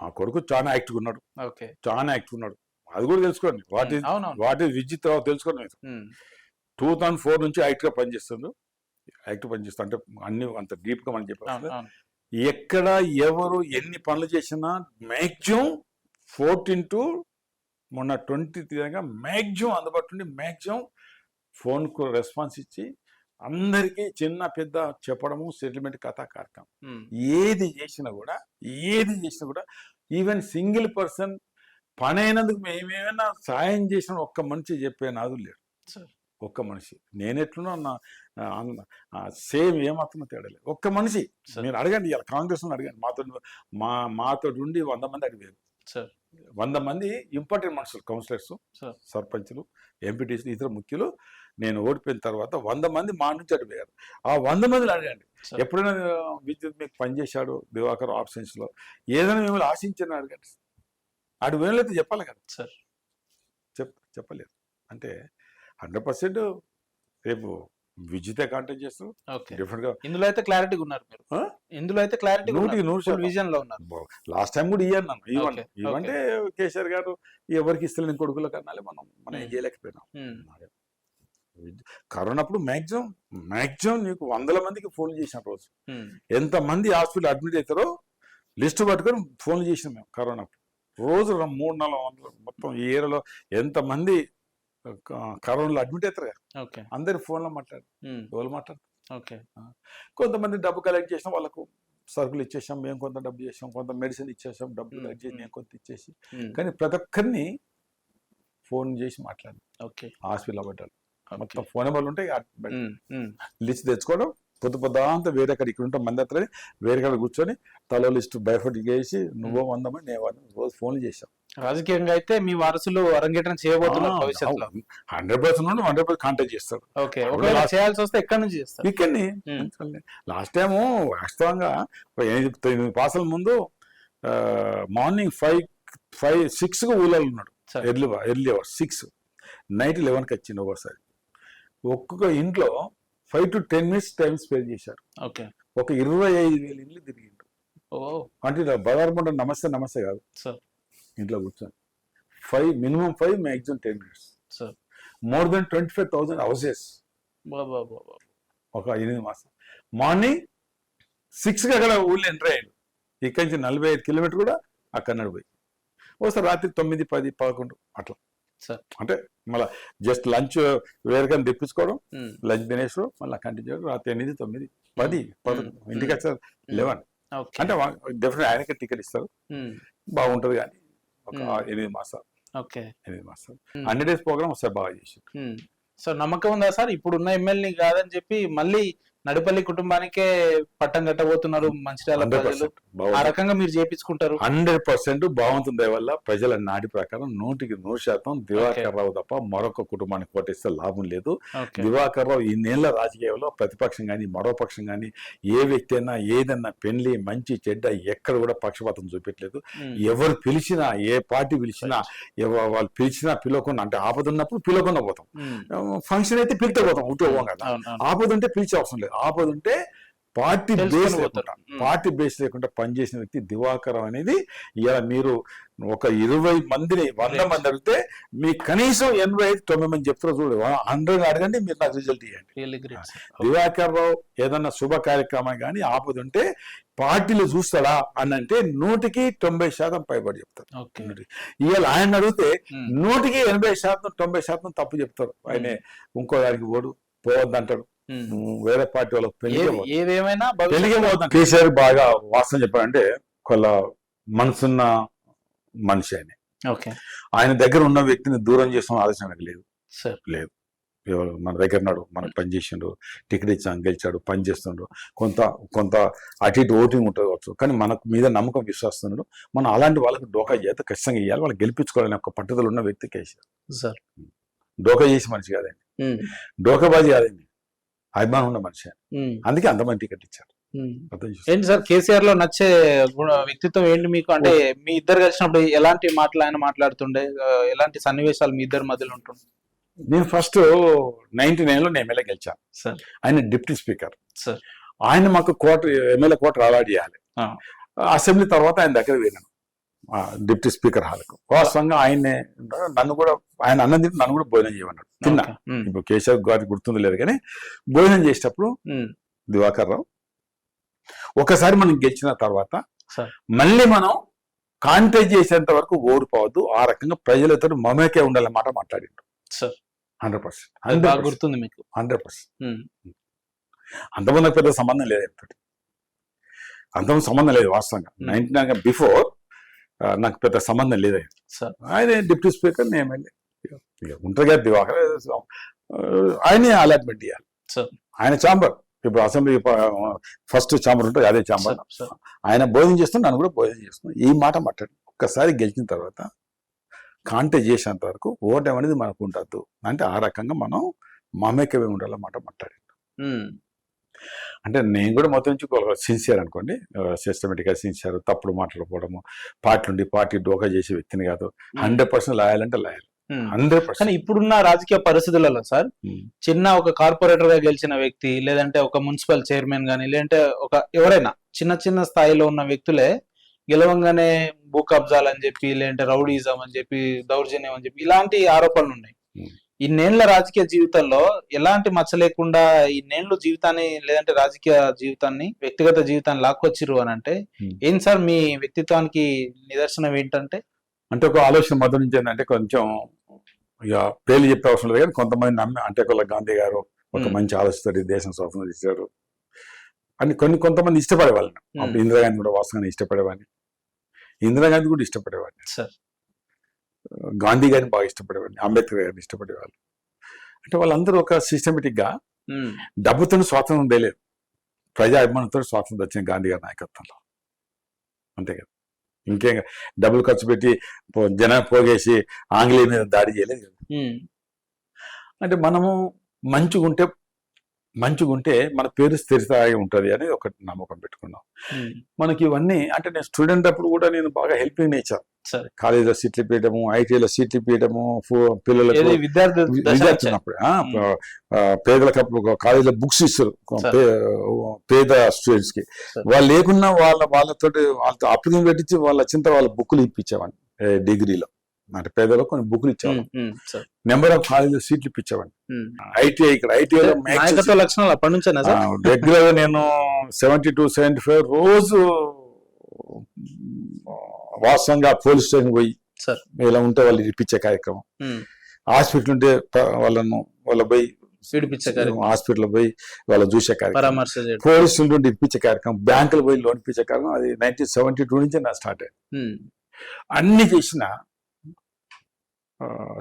మా కొడుకు చాలా యాక్టివ్ ఉన్నాడు, ఓకే. చాలా యాక్టివ్ ఉన్నాడు. అది కూడా తెలుసుకోండి. అవునవును. వాట్ ఈజ్ విద్యుత్ తర్వాత తెలుసుకోండి. 2004 నుంచి యాక్టివ్గా పనిచేస్తుండ్రు. యాక్టివ్ పనిచేస్తా అంటే అన్ని అంత డీప్గా మనం చెప్పాలి. ఎక్కడ ఎవరు ఎన్ని పనులు చేసినా మ్యాక్సిమం 14 to మొన్న 23 దాకా మ్యాక్సిమం అందుబాటులో ఉండి మ్యాక్సిమం ఫోన్కు రెస్పాన్స్ ఇచ్చి అందరికీ చిన్న పెద్ద చెప్పడము, సెటిల్మెంట్ కథా కార్యక్రమం ఏది చేసినా కూడా ఈవెన్ సింగిల్ పర్సన్ పని అయినందుకు మేమేమైనా సాయం చేసిన ఒక్క మనిషి చెప్పే నాదు లేడు. ఒక్క మనిషి నేను ఎట్లున్నా సేమ్ ఏమాత్రం తేడా లేదు. ఒక్క మనిషి మీరు అడగండి, ఇలా కాంగ్రెస్ అడగండి, మాతో ఉండి 100 మంది అడిగారు. 100 మంది ఇంపార్టెంట్ మనుషులు, కౌన్సిలర్స్, సర్పంచులు, ఎంపీటీసీలు, ఇతర ముఖ్యులు. నేను ఓడిపోయిన తర్వాత 100 మంది మా నుంచి అడిగారు. ఆ 100 మందిని అడగండి, ఎప్పుడైనా విద్యుత్ మీకు పనిచేశాడు దివాకర్ ఆబ్సెన్స్ లో, ఏదైనా మిమ్మల్ని ఆశించని అడగండి. అటు వేళ్ళైతే చెప్పాలి కదా సార్, చెప్పలేదు. అంటే 100% రేపు విద్యుతే కాంటాక్ట్ చేస్తారు. డిఫరెంట్ గా ఇందులో అయితే క్లారిటీ ఉన్నారు మీరు. ఇందులో అయితే క్లారిటీ 100% విజన్ లో ఉన్నారు. లాస్ట్ టైం కూడా ఇవ్వను ఇవ్వంటే కేసీఆర్ గారు ఎవరికి ఇస్తలేని కొడుకుల కన్నా మనం ఏం చేయలేకపోయినాం. కరోనా అప్పుడు మ్యాక్సిమం నీకు 100 మందికి ఫోన్ చేసిన రోజు, ఎంత మంది హాస్పిటల్ అడ్మిట్ అవుతారో లిస్ట్ పట్టుకొని ఫోన్ చేసినాం మేము. కరోనా అప్పుడు రోజు 300-400 మొత్తం ఈ ఏరియాలో ఎంత మంది కరోనాలో అడ్మిట్ అవుతారు కదా, అందరి ఫోన్లో ఎవరు మాట్లాడతారు. కొంతమంది డబ్బు కలెక్ట్ చేసిన వాళ్ళకు సరుకులు ఇచ్చేసాం, మేము కొంత డబ్బు చేసాం, కొంత మెడిసిన్ ఇచ్చేసాం, డబ్బు కలెక్ట్ చేసి మేము కొంత ఇచ్చేసి, కానీ ప్రతి ఒక్కరిని ఫోన్ చేసి మాట్లాడి హాస్పిటల్ పడ్డారు. మొత్తం ఫోన్ నెంబర్లు ఉంటాయి, లిస్ట్ తెచ్చుకోవడం, పొద్దుంతా వేరే ఇక్కడ ఉంటాం మంది అత్తని వేరే కాడ కూర్చొని తలో లిస్ట్ బయట చేసి నువ్వో 100 మంది నేను 100 రోజు ఫోన్లు చేశాం. రాజకీయంగా అయితే మీ వారసులు అరంగేట్రం చేయబోతున్నారు భవిష్యత్తులో. 100% కాంటాక్ట్ చేస్తారు. చేయాల్సి వస్తే ఎక్కడి నుంచి చేస్తారు? ఇక్కడిని. లాస్ట్ టైము వాస్తవంగా 8 పాసల ముందు మార్నింగ్ 5-6 ఊళ్ళో ఉన్నాడు. ఎర్లీ అవర్ 6, నైట్ 11కి వచ్చింది. ఒకసారి ఒక్కొక్క ఇంట్లో 5 to 10 minutes టైం స్పెండ్ చేశారు. ఒక 25,000 ఇల్లు తిరిగిండు. అంటే బదార్మంట నమస్తే కాదు, ఇంట్లో కూర్చొని minimum 5 maximum 10 minutes. More than 25,000 houses ఒక 8 మాసం. మార్నింగ్ 6కి అక్కడ ఊళ్ళో ఎంటర్ అయ్యాడు. ఇక్కడి నుంచి 45 కిలోమీటర్ కూడా అక్కడ పోయి ఒకసారి రాత్రి 9, 10, 11 అట్లా. అంటే మళ్ళీ జస్ట్ లంచ్ వేరుగా తెప్పించుకోవడం, లంచ్ తినేసుకోవడం, మళ్ళీ కంటిన్యూ చేయడం. రాత్రి 8, 9, 10, 11 ఇంటికి వచ్చారు 11. అంటే డెఫినెట్ ఆయనకే టికెట్ ఇస్తారు, బాగుంటది. కానీ ఒక 8 మాసాలు 8 మాసాలు 100 days ప్రోగ్రామ్ వస్తే బాగా చేసి. సో నమ్మకం ఉందా సార్ ఇప్పుడున్న ఎమ్మెల్యే కాదని చెప్పి మళ్ళీ నడిపల్లి కుటుంబానికే పట్టం కట్టబోతున్నారు మంచిర్యాల ప్రజలు? ఆ రకంగా మీరు చేపించుకుంటారు? 100% బాగుంటుంది వల్ల ప్రజల నాటి ప్రకారం 100% దివాకర్ రావు తప్ప మరొక కుటుంబానికి ఓటేస్తే లాభం లేదు. దివాకర్ రావు ఈ నెల రాజకీయాల్లో ప్రతిపక్షం కానీ మరో పక్షం కానీ ఏ వ్యక్తి అయినా ఏదన్నా పెళ్లి మంచి చెడ్డ ఎక్కడ కూడా పక్షపాతం చూపెట్టలేదు. ఎవరు పిలిచినా, ఏ పార్టీ పిలిచినా, వాళ్ళు పిలిచినా పిలవకుండా, అంటే ఆపద ఉన్నప్పుడు పిలవకుండా పోతాం, ఫంక్షన్ అయితే పిలితే పోతాం, ఉంటే పోం కదా. ఆపద ఉంటే పిలిచే అవసరం లేదు. ఆపద ఉంటే పార్టీ బేస్ లేకుండా పనిచేసిన వ్యక్తి దివాకర్ అనేది. ఇలా మీరు ఒక 20 మందిని 100 మంది అడిగితే మీకు కనీసం 85-90 మంది చెప్తారు. చూడు, 100 అడగండి, మీరు నాకు రిజల్ట్ ఇవ్వండి. దివాకర్ రావు ఏదన్నా శుభ కార్యక్రమం కానీ ఆపద ఉంటే పార్టీలు చూస్తాడా అని అంటే 100% పైబడి చెప్తారు. ఇవాళ ఆయన అడిగితే 180%-90% తప్పు చెప్తారు. ఆయన ఇంకో దానికి పోవద్దంటాడు, వేరే పార్టీ వాళ్ళకి పెళ్లిగే పోతాం. కేసీఆర్ బాగా వాస్తవం చెప్పాలంటే కొల్ల మనసున్న మనిషి ఆయన. ఆయన దగ్గర ఉన్న వ్యక్తిని దూరం చేసిన ఆలోచన లేదు. మన దగ్గర ఉన్నాడు, మనకు పని చేసిండు, టికెట్ ఇచ్చాను, గెలిచాడు, పని చేస్తుండ్రు, కొంత అటు ఇటు ఓటింగ్ ఉంటుంది కావచ్చు, కానీ మనకు మీద నమ్మకం విశ్వాస్తున్నాడు. మనం అలాంటి వాళ్ళకి డోకా చేత ఖచ్చితంగా ఇవ్వాలి, వాళ్ళకి గెలిపించుకోవాలని ఒక పట్టుదల ఉన్న వ్యక్తి కేసీఆర్. డోకా చేసి మనిషి కాదండి, డోకాబాజీ కాదండి, అభిమానం ఉన్న మనిషి. అందుకే అంతమంది టికెట్ ఇచ్చారు. ఏంటి సార్ కేసీఆర్ లో నచ్చే వ్యక్తిత్వం ఏంటి మీకు? అంటే మీ ఇద్దరు కలిసినప్పుడు ఎలాంటి మాటలు ఆయన మాట్లాడుతుండే, ఎలాంటి సన్నివేశాలు మీ ఇద్దరి మధ్యలో ఉంటుండే? నేను ఫస్ట్ 99లో నేను ఎమ్మెల్యే గెలిచాను సార్. ఆయన డిప్యూటీ స్పీకర్ సార్. ఆయన మాకు ఎమ్మెల్యే కోట అలాట్ చేయాలి. అసెంబ్లీ తర్వాత ఆయన దగ్గర వెళ్ళాను. డిప్యూటీ స్పీకర్ హాల్కు. వాస్తవంగా ఆయన అన్నం తింటే నన్ను కూడా భోజనం చేయమన్నాడు. తిన్నా. ఇప్పుడు కేశవ్ గారికి గుర్తుందో లేదు కానీ భోజనం చేసేటప్పుడు దివాకర్ రావు ఒకసారి మనం గెలిచిన తర్వాత మళ్ళీ మనం కాంటెస్ట్ చేసేంత వరకు ఓడిపోవద్దు, ఆ రకంగా ప్రజలతో మమేకే ఉండాలన్నమాట మాట్లాడిండు. 100%. గుర్తుంది మీకు? 100%. అంతమంది పెద్ద సంబంధం లేదు, అంతమంది సంబంధం లేదు. వాస్తవంగా 99 బిఫోర్ నాకు పెద్ద సంబంధం లేదు. ఆయన డిప్యూటీ స్పీకర్, నేను ఎమ్మెల్యే. ఉంటారు కదా దివాకర్, ఆయనే అలాట్మెంట్ చేయాలి. ఆయన ఛాంబర్, ఇప్పుడు అసెంబ్లీ ఫస్ట్ ఛాంబర్ ఉంటుంది, అదే ఛాంబర్. ఆయన భోజనం చేస్తున్నా, నన్ను కూడా భోజనం చేస్తున్నా. ఈ మాట మాట్లాడు. ఒక్కసారి గెలిచిన తర్వాత కాంటెస్ట్ చేసేంత వరకు ఓటం అనేది మనకు ఉండద్దు అంటే, ఆ రకంగా మనం మమేకమే ఉండాలన్నమాట మాట్లాడి. అంటే నేను కూడా మొత్తం నుంచి సిన్సియర్ అనుకోండి, సిస్టమేటిక్గా సిన్సియర్, తప్పుడు మాట్లాడకపోవడము, పార్టీ డోకా చేసే వ్యక్తిని కాదు. 100% లాయల్ అంటే లాయల్, 100%. కానీ ఇప్పుడున్న రాజకీయ పరిస్థితులలో సార్, చిన్న ఒక కార్పొరేటర్ గా గెలిచిన వ్యక్తి, లేదంటే ఒక మున్సిపల్ చైర్మన్ గానీ, లేదంటే ఎవరైనా చిన్న స్థాయిలో ఉన్న వ్యక్తులే గెలవంగానే భూ కబ్జాలు అని చెప్పి, లేదంటే రౌడీజం అని చెప్పి, దౌర్జన్యం అని చెప్పి, ఇలాంటి ఆరోపణలు ఉన్నాయి. ఇన్నేళ్ల రాజకీయ జీవితంలో ఎలాంటి మచ్చ లేకుండా ఇన్నేళ్లు జీవితాన్ని, లేదంటే రాజకీయ జీవితాన్ని, వ్యక్తిగత జీవితాన్ని లాక్కొచ్చిర్రు అని అంటే ఏం సార్ మీ వ్యక్తిత్వానికి నిదర్శనం ఏంటంటే? అంటే ఒక ఆలోచన మొదటి నుంచి ఏంటంటే, కొంచెం ఇక పేర్లు చెప్పే అవసరం లేదు కానీ కొంతమంది నమ్మి, అంటే గాంధీ గారు ఒక మంచి ఆలోచిస్తారు, దేశం స్వాతంత్రం ఇచ్చారు అని కొంతమంది ఇష్టపడేవాళ్ళని. అప్పుడు ఇందిరాగాంధీ కూడా వాస్తవంగా ఇష్టపడేవాడిని, ఇందిరాగాంధీ కూడా ఇష్టపడేవాడిని, గాంధీ గారిని బాగా ఇష్టపడేవాడిని, అంబేద్కర్ గారిని ఇష్టపడేవాళ్ళు. అంటే వాళ్ళందరూ ఒక సిస్టమేటిక్ గా డబ్బుతో స్వాతంత్రం తెలియదు, ప్రజా అభిమానంతో స్వాతంత్రం వచ్చిన గాంధీ గారి నాయకత్వంలో. అంతే కదా, ఇంకేం డబ్బులు ఖర్చు పెట్టి జనం పోగేసి ఆంగ్లేయ మీద దాడి చేయలేదు కదా. అంటే మనము మంచిగుంటే మన పేరు స్థిరస్థాయిగా ఉంటుంది అని ఒక నమ్మకం పెట్టుకున్నాం. మనకి ఇవన్నీ అంటే, నేను స్టూడెంట్ అప్పుడు కూడా నేను బాగా హెల్పింగ్ నేచర్, కాలేజీలో సీట్లు ఇప్పించడము, ఐటీలో సీట్లు ఇప్పించడము, పిల్లలకు విద్యార్థి ఉన్నప్పుడు పేదలకు అప్పుడు కాలేజీలో బుక్స్ ఇస్తారు పేద స్టూడెంట్స్ కి. వాళ్ళు లేకున్నా వాళ్ళతో అప్లికేషన్ పెట్టించి వాళ్ళు వచ్చిన వాళ్ళ బుక్లు ఇప్పించేవాడిని. డిగ్రీలో అంటే పేదలకు కొన్ని బుక్లు ఇచ్చేవాళ్ళం, నెంబర్ ఆఫ్ కాలేజీలో సీట్లు ఇప్పించేవాడిని. ఐటీఐ, ఇక్కడ ఐటీఐలో లక్షణాలు అప్పటి నుంచే రెగ్యులర్ గా నేను 70-75 రోజు వాస్తవంగా పోలీస్ స్టేషన్ పోయి ఇలా ఉంటే వాళ్ళు ఇప్పించే కార్యక్రమం, హాస్పిటల్ ఉంటే వాళ్ళ పోయి హాస్పిటల్ పోయి వాళ్ళు చూసే కార్యక్రమం, పోలీస్ ఉంటే ఇప్పించే కార్యక్రమం, బ్యాంకులు పోయి లోన్ ఇప్పించే కార్యక్రమం. అది 1972 నుంచి నా స్టార్ట్ అయ్యింది. అన్ని చేసిన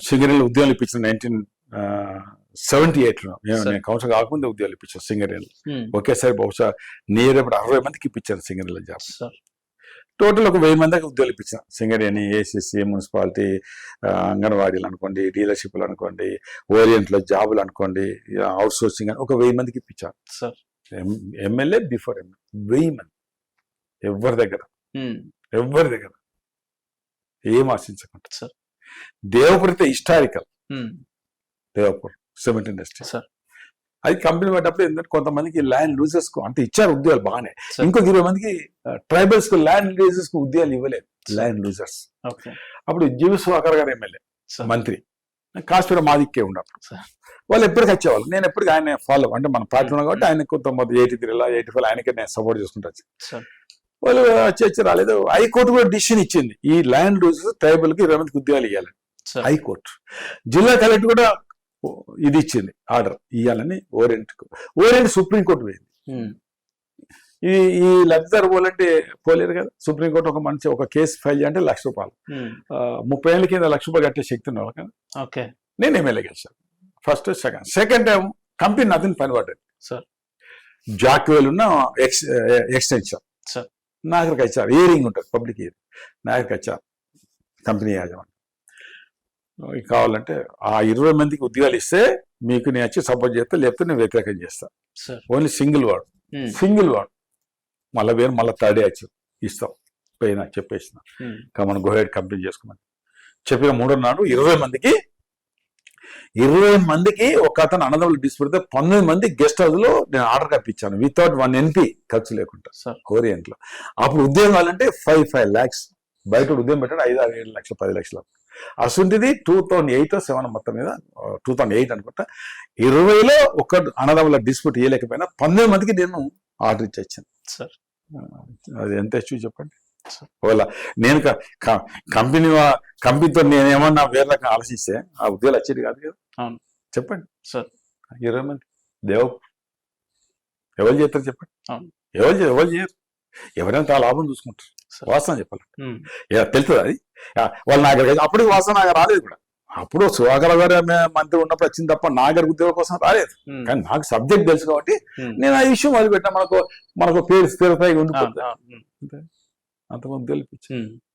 సింగరేణిలో ఉద్యోగాలు ఇప్పించిన 1978లో నేను కౌన్సిల్ కాకముందే ఉద్యోగాలు ఇప్పించాను సింగరేణిలో. ఒకేసారి బహుశా నియర్ అప్పుడు 60 మందికి ఇప్పించాను సింగరేణిలో జాబ్. టోటల్ ఒక 1000 మందికి ఉద్యోగాలు ఇప్పించాను సింగరేణి, ఏసీసీ, మున్సిపాలిటీ, అంగన్వాడీలు అనుకోండి, డీలర్షిప్లు అనుకోండి, ఓరియంట్లో జాబులు అనుకోండి, అవుట్ సోర్సింగ్ అని ఒక 1000 మందికి ఇప్పించాను. ఎమ్మెల్యే బిఫోర్ ఎమ్మెల్యే 1000 మంది, ఎవరి దగ్గర ఏం ఆశించకుండా. దేవపురి హిస్టారికల్, దేవపూర్ సిమెంట్ ఇండస్ట్రీ, అది కంపెనీ పడ్డప్పుడు ఏంటంటే కొంతమందికి ల్యాండ్ లూజర్స్ కు అంటే ఇచ్చారు ఉద్యోగాలు బాగానే, ఇంకొక 20 మందికి ట్రైబల్స్ కు ల్యాండ్ లూజర్స్ కు ఉద్యోగాలు ఇవ్వలేదు, ల్యాండ్ లూజర్స్. అప్పుడు జీవి సుధాకర్ గారు ఎమ్మెల్యే, మంత్రి, కాశ్మీర మాదిక్కే ఉన్నప్పుడు వాళ్ళు ఎప్పటికి వచ్చేవాళ్ళు. నేను ఎప్పటికీ ఆయన ఫాలో, అంటే మన పార్టీ ఉన్నా కాబట్టి ఆయన కొంత 83 85 ఆయనకే నేను సపోర్ట్ చేసుకుంటా. వాళ్ళు వచ్చి రాలేదు. హైకోర్టు కూడా డిసిషన్ ఇచ్చింది, ఈ ల్యాండ్ లూజర్స్ ట్రైబల్ కి 20 మందికి ఉద్యోగాలు ఇవ్వాలి. హైకోర్టు, జిల్లా కలెక్టర్ కూడా ఇది ఇచ్చింది, ఆర్డర్ ఇవ్వాలని. ఓరియంట్ సుప్రీంకోర్టు పోయింది. ఈ లబ్ధిదారు పోలంటే పోలేరు కదా. సుప్రీంకోర్టు ఒక కేసు ఫైల్ చేయాలంటే ₹1,00,000, 30 ఏళ్ళ కింద ₹1,00,000 కట్టే శక్తి ఉన్న వాళ్ళకి నేను ఎమ్మెల్యే గెలిచాను. ఫస్ట్ సెకండ్ టైం కంపెనీ అతని పని పడ్డది. జాక్వేల్ ఉన్న ఎక్స్టెన్షన్ నాగరికి వచ్చారు, హియరింగ్ ఉంటుంది, పబ్లిక్ హియరింగ్, నాగరికి వచ్చారు కంపెనీ యాజమాన్యం. కావాలంటే ఆ 20 మందికి ఉద్యోగాలు ఇస్తే మీకు నేను వచ్చి సపోర్ట్ చేస్తా, లేకపోతే నేను వ్యతిరేకం చేస్తా. ఓన్లీ సింగిల్ వార్డ్ మళ్ళీ థర్డ్ వచ్చి ఇస్తాం పోయినా చెప్పేసిన మనం గోహెడ్ కంప్లీట్ చేసుకోమని చెప్పిన 3వ నాడు 20 మందికి ఒక అతను అన్నదమ్ములు డిస్పెడితే 19 మంది గెస్ట్ హౌస్ లో నేను ఆర్డర్ కప్పించాను వితౌట్ 1 NP ఖర్చు లేకుండా ఓరియంట్ లో. అప్పుడు ఉద్యోగాలంటే 5 lakhs బయట ఉద్యమం పెట్టాడు 5-6-7 లక్షలు 10 లక్షలు. అసలుంటిది 2008-7 మొత్తం మీద 2008 అనుకుంటా 20లో ఒక అన్నదమ్ముల డిస్ప్యూట్ ఇవ్వలేకపోయినా 19 మందికి నేను ఆర్డర్ ఇచ్చి వచ్చాను సార్. అది ఎంత ఇష్యూ చెప్పండి. ఒకవేళ నేను కంపెనీతో నేనేమన్నా వేరే రకంగా ఆలోచిస్తే ఆ ఉద్యోగాలు వచ్చేది కాదు కదా. అవును చెప్పండి సార్. 20 మంది ఎవరు చేస్తారు చెప్పండి. అవును. ఎవరు చేయరు. ఎవరైనా తా లాభం చూసుకుంటారు. వాసన చెప్పాలి తెలుస్తుంది అది. వాళ్ళు నాగర్ అప్పుడు వాసన నాకు రాలేదు కూడా. అప్పుడు సుధాకర్ గారు మంత్రి ఉన్నప్పుడు వచ్చింది తప్ప నాగర్ ఉద్యోగం కోసం రాలేదు. కానీ నాకు సబ్జెక్ట్ తెలుసు కాబట్టి నేను ఆ ఇష్యూ మొదలు పెట్టా. మనకు పేరు స్థిరపై ఉండిపోతుంది. అంతమంది తెలిపించి